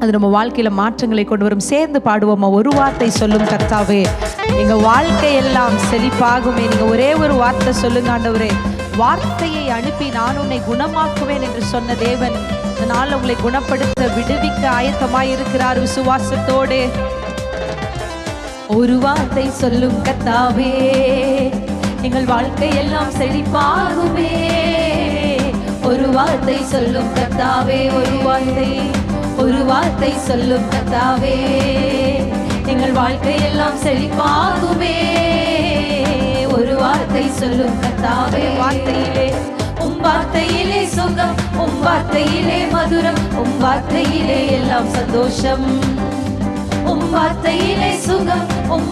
அது நம்ம வாழ்க்கையில மாற்றங்களை கொண்டு வரும். சேர்ந்து பாடுவோமா? ஒரு வார்த்தை சொல்லும் கர்த்தாவே, எங்க வாழ்க்கையெல்லாம் செழிப்பாகுமே. நீங்க ஒரே ஒரு வார்த்தை சொல்லுங்க ஆண்டவரே. வார்த்தையை அனுப்பி நான் உன்னை குணமாக்குவேன் என்று சொன்ன தேவன் இதனால் உங்களை குணப்படுத்த விடுவிக்க ஆயத்தமாய் இருக்கிறார். விசுவாசத்தோடு ஒரு வார்த்தை சொல்லும் கர்த்தாவே, எங்கள் வாழ்க்கையெல்லாம் செழிப்பாகுமே. ஒரு வார்த்தை சொல்லும் கர்த்தாவே, ஒரு வார்த்தை சொல்லும் கர்த்தாவே, எங்கள் வாழ்க்கையெல்லாம் செழிப்பாகுமே. ஒரு வார்த்தை சொல்லும் கர்த்தாவே. வார்த்தையிலே சுகம், வார்த்தையிலே மதுரம், வார்த்தையிலே எல்லாம் சந்தோஷம். வார்த்தையிலே சுகம்,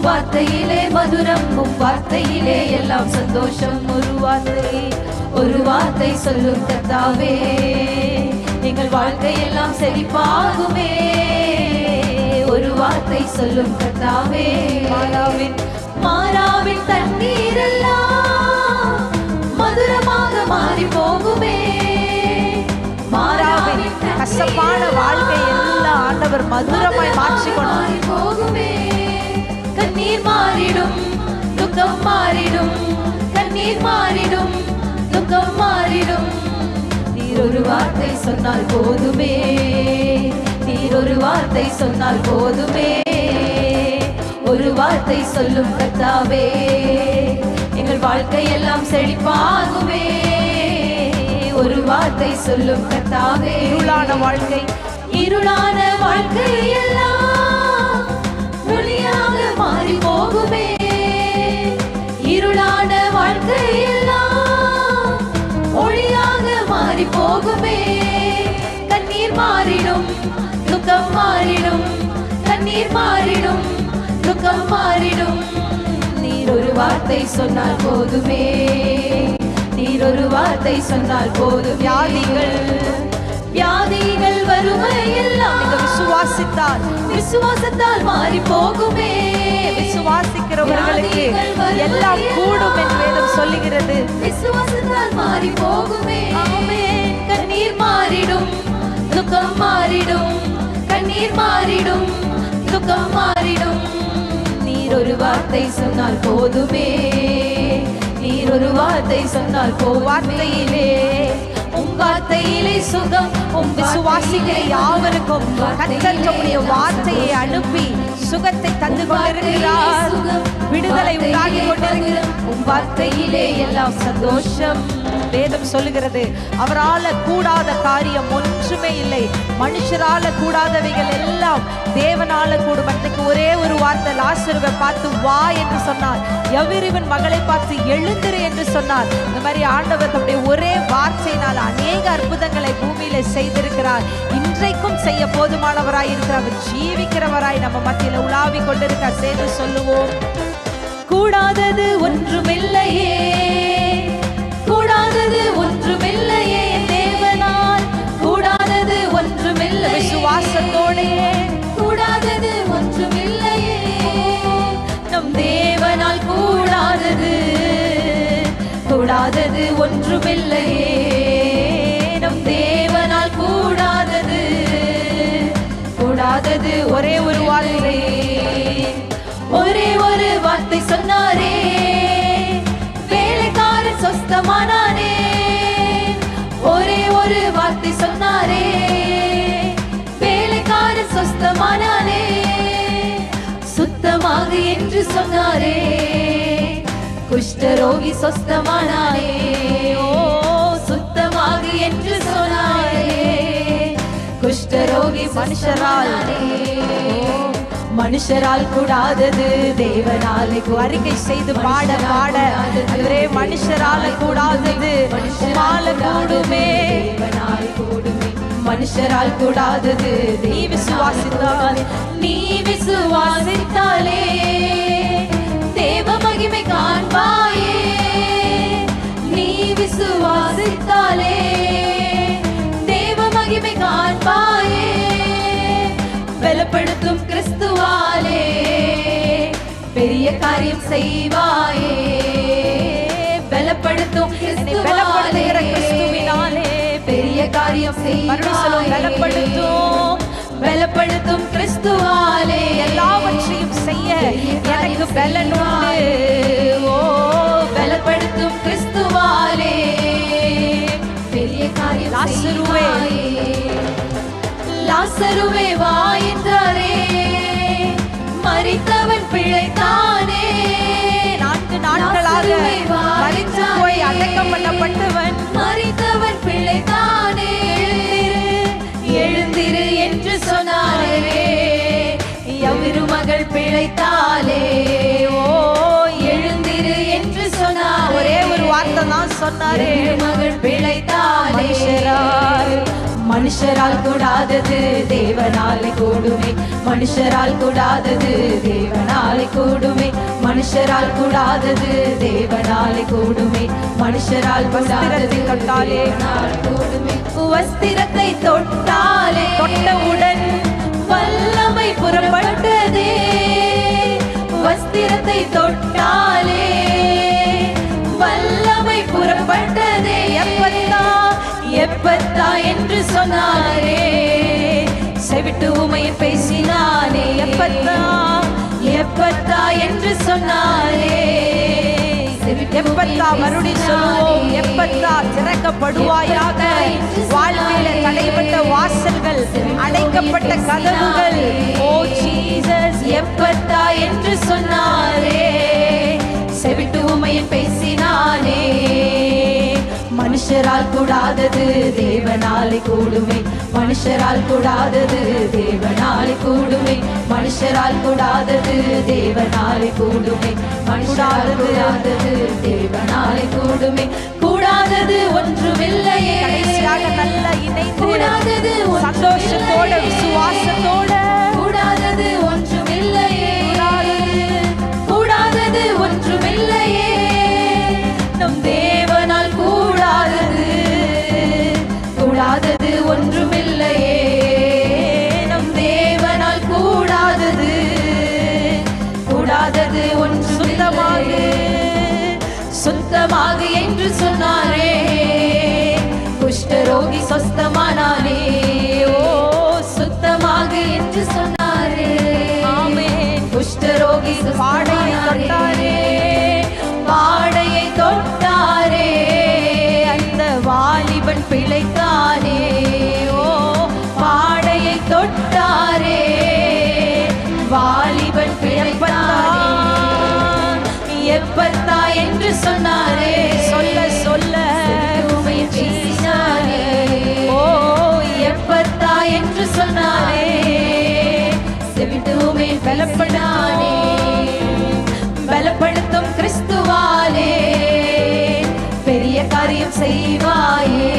வார்த்தையிலே மதுரம், வார்த்தையிலே எல்லாம் சந்தோஷம். ஒரு வார்த்தை சொல்லும் கர்த்தாவே, எங்கள் வாழ்க்கையெல்லாம் செழிப்பாகுமே. ஒரு வார்த்தை சொல்லும் கர்த்தாவே. மாறாவின் தண்ணீரெல்லாம் மதுரமாக மாறி போகுமே. மாறாவின் கசப்பான வாழ்க்கை எல்லாம் ஆண்டவர் மதுரமாய் மாற்றிக்கொண்டு போகுமே. கண்ணீர் மாறிடும், துக்கம் மாறிடும், கண்ணீர் மாறிடும், துக்கம் மாறிடும். நீர் ஒரு வார்த்தை சொன்னால் போதுமே, நீர் ஒரு வார்த்தை சொன்னால் போதுமே. ஒரு வார்த்தை சொல்லும் கர்த்தாவே, எங்கள் வாழ்க்கையெல்லாம் செழிப்பாகுமே. ஒரு வார்த்தை சொல்லும் கர்த்தாவே. இருளான வாழ்க்கை எல்லாம் ஒளியாக மாறி போகுமே. இருளான வாழ்க்கை எல்லாம் ஒளியாக மாறி போகுமே. கண்ணீர் மாறிடும், துக்கம் மாறிடும், கண்ணீர் மாறிடும், துக்கம் மாறிடும். நீர் ஒரு வார்த்தை சொன்னால் போதுமே, நீர் ஒரு வார்த்தை சொன்னால் போதும். வியாதிகள் வறுமையெல்லாம் விசுவாசத்தால் மாறி போகுமே. விசுவாசிக்கிறவர்களுக்கு எல்லாம் கூடும் என்று வேதம் சொல்லுகிறது. விசுவாசத்தால் மாறி போகுமே. கண்ணீர் மாறிடும், துக்கம் மாறிடும், கண்ணீர் மாறிடும், துக்கம் மாறிடும். நீர் ஒரு வார்த்தை சொன்னால் போதுமே, நீர் ஒரு வார்த்தை சொன்னால் வார்த்தையிலே வார்த்தையிலே சுகம். விசுவாசிக்கிற யாவருக்கும் கர்த்தர் தம்முடைய வார்த்தையை அனுப்பி சுகத்தை தந்து கொண்டிருக்கிறார், விடுதலை உண்டாகி கொண்டிருக்கிறார். வார்த்தையிலே எல்லாம் சந்தோஷம். வேதம் சொல்லுகிறது, அவரால கூடாத காரியம் ஒன்றுமே இல்லை. மனுஷரால கூடாதவைகள் எல்லாம் தேவனால கூடும். அன்றைக்கு ஒரே ஒரு வார்த்தை லாசருவை பார்த்து வா என்று சொன்னார். எவ்விருவன் மகளை பார்த்து எழுந்திரு என்று சொன்னார். இந்த மாதிரி ஆண்டவர் தம்முடைய ஒரே வார்த்தையினால் அநேக அற்புதங்களை பூமியில செய்திருக்கிறார். இன்றைக்கும் செய்ய போதுமானவராய் இருக்கிறார். ஜீவிக்கிறவராய் நம்ம மத்தியில உலாவி கொண்டிருக்கார். சேர்ந்து சொல்லுவோம், கூடாதது ஒன்றுமில்லையே, கூடாதது ஒன்றுமில்லையே, தேவனால் கூடாதது ஒன்றுமில்லை. விசுவாசத்தோடே கூடாதது ஒன்றுமில்லையே, நம் தேவனால் கூடாதது, கூடாதது ஒன்றுமில்லையே, நம் தேவனால் கூடாதது, கூடாதது. ஒரே ஒரு வார்த்தை, ஒரே ஒரு வார்த்தை சொன்னாரே, வேலைக்காரன் சொஸ்தமானானே. ஒரே ஒரு வார்த்தை சொன்னாரே, வேலைக்காரன் சொஸ்தமானானே. சுத்தமாக என்று சொன்னாரே, குஷ்டரோகி சொஸ்தமானானே. ஓ, சுத்தமாக என்று சொன்னாரே, குஷ்டரோகி மனுஷரால் கூடாதது தேவனாலே. அறிக்கை செய்து பாட பாட ஒரே மனுஷரால கூடாதது உம்மால கூடுமே, மனுஷரால் கூடாதது. நீ விசுவாசித்தால், நீ விசுவாசித்தாலே தேவ மகிமை காண்பாயே. நீ விசுவாசித்தாலே தேவ மகிமை காண்பாயே. பலப்படுத்தும் கிறிஸ்துவாலே பெரிய காரியம் செய்வாயே. பலப்படுத்தும் கிறிஸ்துவினாலே பெரிய காரியம் செய்வாயே. பலப்படுத்தும் பலப்படுத்தும் கிறிஸ்துவாலே எல்லாவற்றையும் செய்ய எனக்கு பலன் உண்டு. ஓ பலப்படுத்தும் கிறிஸ்துவாலே பெரிய காரியம் லாசருவே, லாசருவே வா என்றாரே, மரித்தவன் பிழைத்தானே. 4 நாட்களாக மரித்து போய் அடக்கம் பண்ணப்பட்டவன் மரித்தவன் பிழைத்தானே. எழுந்திரு என்று சொன்னாரே, எவ்விரு மகள் பிழைத்தாலே. ஓ எழுந்திரு என்று சொன்னார், ஒரே ஒரு வார்த்தை தான் சொன்னாரே, மகள் பிழைத்தாலே. மனுஷரால் கூடாதது தேவனாலே கூடுமே, மனுஷரால் கூடாதது தேவனாலே கூடுமே, மனுஷரால் கூடாதது தேவனாலே கூடுமே, மனுஷரால் வஸ்திரத்தை தொட்டாலே கூடுமே. வஸ்திரத்தை தொட்டாலே தொட்டவுடன் வல்லமை புறப்பட்டதே. வஸ்திரத்தை தொட்டாலே வல்லமை புறப்பட்டதே. எப்பத்தா என்று சொன்னாரே, செவிட்டு ஊமையை பேசினானே. எப்பத்தா என்று சொன்னாரே, எப்பத்தா மறுபடி சொல்லுவோம். எப்பத்தா திறக்கப்படுவாயாக. வாழ்வில தடைப்பட்ட வாசல்கள், அடைக்கப்பட்ட கதவுகள், ஓ ஜீசஸ் எப்பத்தா என்று சொன்னாரே, செவிட்டு ஊமையை பேசினானே. மனுஷரால் கூடாதது தேவனாலே கூடுமே, மனுஷரால் கூடாதது தேவனாலே கூடுமே, மனுஷரால் கூடாதது தேவனாலே கூடுமே, மனுஷரால் கூடாதது தேவனாலே கூடுமே. கூடாதது ஒன்றுமில்லையே. கடைசியாக நல்ல இணைந்து கூடாதது சந்தோஷத்தோட விசுவாசத்தோட கூடாதது ஒன்றுமில்லையே. கூடாதது ஒன்றுமில்லையே. நம் தேவனால் கூடாதது கூடாதது ஒன்றுமில்லையே. நம் தேவனால் கூடாதது கூடாதது ஒன்று. சுத்தமாக என்று சொன்னாரே, குஷ்டரோகி சொஸ்தமானானே. ஓ சுத்தமாக என்று சொன்னாரே, ஆமென். குஷ்டரோகி பாடையை தொட்டாரே, பாடையை தொட்டாரே. அந்த வாலிபன் பிழைத்தானே. ஓ பாடையை தொட்டாரே, வாலிபன் பிழைத்தானே. எப்பத்தா என்று சொன்னாரே, சொல்ல சொல்ல பேசினாரே. ஓ எப்பத்தா என்று சொன்னாரே, செவிட்டுமே பலப்படானே. பலப்படுத்தும் கிறிஸ்துவாலே பெரிய காரியம் செய்வாயே.